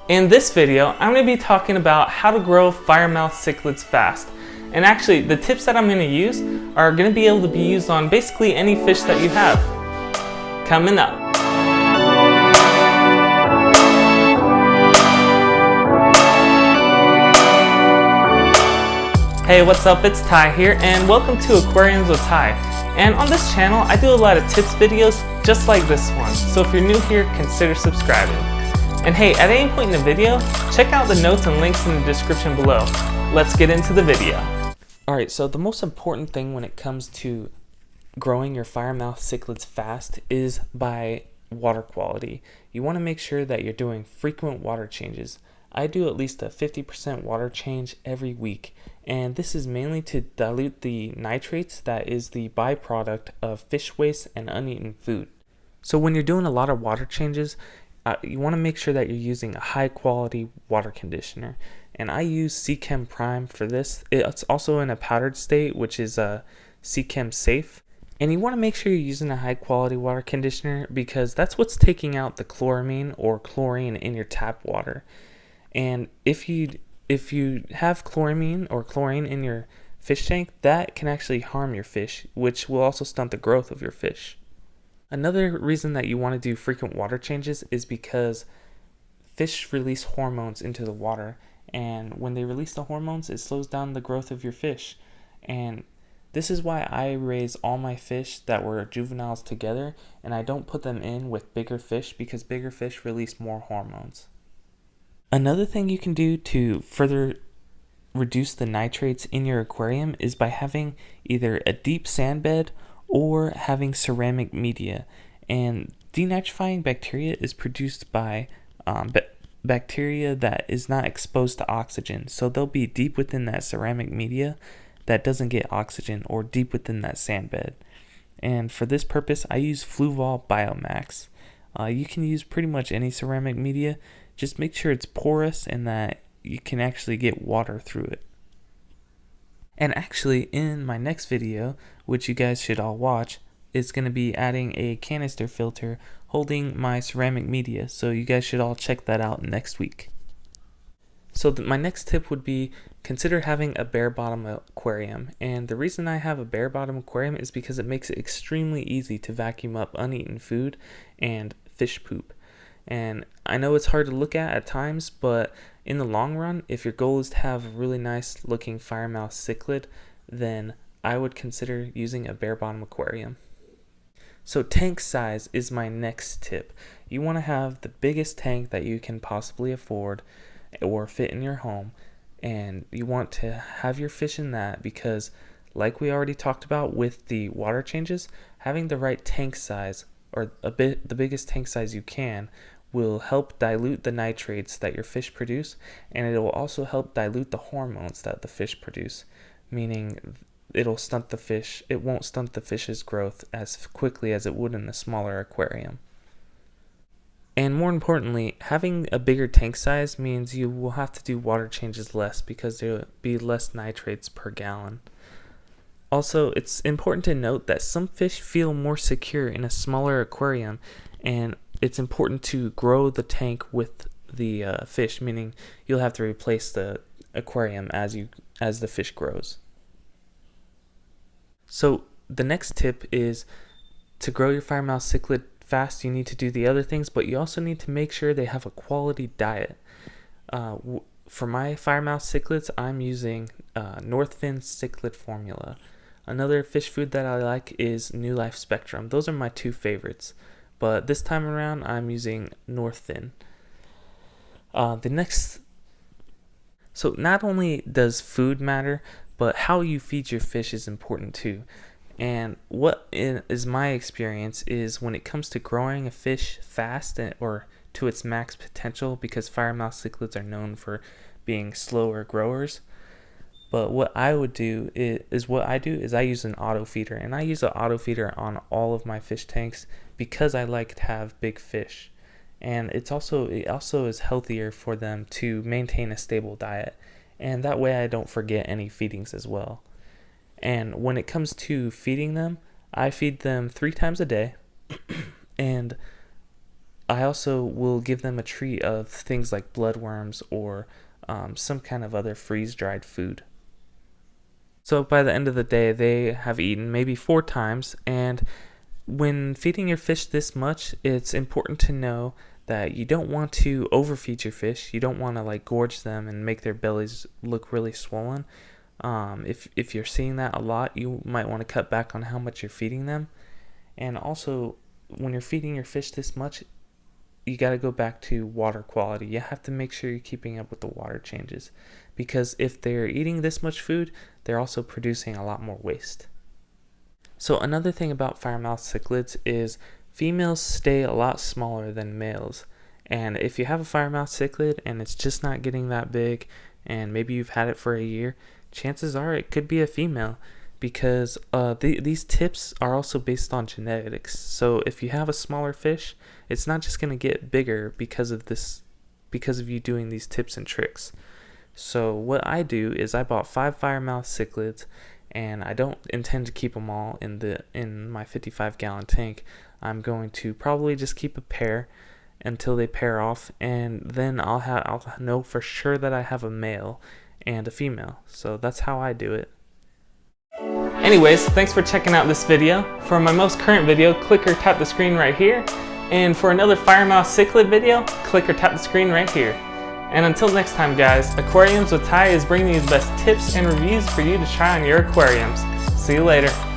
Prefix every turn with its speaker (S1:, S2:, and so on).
S1: In this video, I'm going to be talking about how to grow Firemouth cichlids fast. And actually, the tips that I'm going to use are going to be able to be used on basically any fish that you have. Coming up. Hey, what's up? It's Ty here, and welcome to Aquariums with Ty. And on this channel, I do a lot of tips videos just like this one. So if you're new here, consider subscribing. And hey, at any point in the video, check out the notes and links in the description below. Let's get into the video. Alright, so the most important thing when it comes to growing your Firemouth cichlids fast is by water quality. You want to make sure that you're doing frequent water changes. I do at least a 50% water change every week, and this is mainly to dilute the nitrates that is the byproduct of fish waste and uneaten food. So when you're doing a lot of water changes, you want to make sure that you're using a high quality water conditioner, and I use Chem Prime for this. It's also in a powdered state, which is Chem safe. And you want to make sure you're using a high quality water conditioner because that's what's taking out the chloramine or chlorine in your tap water. And if you have chloramine or chlorine in your fish tank, that can actually harm your fish, which will also stunt the growth of your fish. Another reason that you want to do frequent water changes is because fish release hormones into the water, and when they release the hormones, it slows down the growth of your fish. And this is why I raise all my fish that were juveniles together, and I don't put them in with bigger fish because bigger fish release more hormones. Another thing you can do to further reduce the nitrates in your aquarium is by having either a deep sand bed or having ceramic media. And denitrifying bacteria is produced by bacteria that is not exposed to oxygen. So they'll be deep within that ceramic media that doesn't get oxygen, or deep within that sand bed. And for this purpose, I use Fluval Biomax. You can use pretty much any ceramic media. Just make sure it's porous and that you can actually get water through it. And actually, in my next video, which you guys should all watch, is going to be adding a canister filter holding my ceramic media. So you guys should all check that out next week. So my next tip would be consider having a bare bottom aquarium. And the reason I have a bare bottom aquarium is because it makes it extremely easy to vacuum up uneaten food and fish poop. And I know it's hard to look at times, but in the long run, if your goal is to have a really nice looking Firemouth cichlid, then I would consider using a bare bottom aquarium. So tank size is my next tip. You want to have the biggest tank that you can possibly afford or fit in your home, and you want to have your fish in that because, like we already talked about with the water changes, having the right tank size, or the biggest tank size you can, will help dilute the nitrates that your fish produce, and it will also help dilute the hormones that the fish produce, meaning it'll stunt the fish. It won't stunt the fish's growth as quickly as it would in a smaller aquarium. And more importantly, having a bigger tank size means you will have to do water changes less because there will be less nitrates per gallon. Also, it's important to note that some fish feel more secure in a smaller aquarium, and it's important to grow the tank with the fish, meaning you'll have to replace the aquarium as the fish grows. So the next tip is to grow your Firemouth cichlid fast. You need to do the other things, but you also need to make sure they have a quality diet. For my Firemouth cichlids, I'm using Northfin cichlid formula. Another fish food that I like is New Life Spectrum. Those are my two favorites. But this time around, I'm using Northfin. So not only does food matter, but how you feed your fish is important too. And what is my experience is when it comes to growing a fish fast or to its max potential, because Firemouth cichlids are known for being slower growers. But what I would do is I use an auto feeder, and I use an auto feeder on all of my fish tanks because I like to have big fish, and it also is healthier for them to maintain a stable diet, and that way I don't forget any feedings as well. And when it comes to feeding them, I feed them 3 times a day, and I also will give them a treat of things like bloodworms or some kind of other freeze-dried food. So by the end of the day, they have eaten maybe 4 times, and when feeding your fish this much, it's important to know that you don't want to overfeed your fish. You don't want to like gorge them and make their bellies look really swollen. If you're seeing that a lot, you might want to cut back on how much you're feeding them. And also, when you're feeding your fish this much, you got to go back to water quality. You have to make sure you're keeping up with the water changes, because if they're eating this much food, they're also producing a lot more waste. So another thing about Firemouth cichlids is females stay a lot smaller than males. And if you have a Firemouth cichlid and it's just not getting that big, and maybe you've had it for a year, chances are it could be a female, because these tips are also based on genetics. So if you have a smaller fish, it's not just going to get bigger because of you doing these tips and tricks. So what I do is I bought 5 Firemouth cichlids, and I don't intend to keep them all in my 55-gallon tank. I'm going to probably just keep a pair until they pair off, and then I'll know for sure that I have a male and a female. So that's how I do it. Anyways, thanks for checking out this video. For my most current video, click or tap the screen right here. And for another Firemouth cichlid video, click or tap the screen right here. And until next time guys, Aquariums with Ty is bringing you the best tips and reviews for you to try on your aquariums. See you later.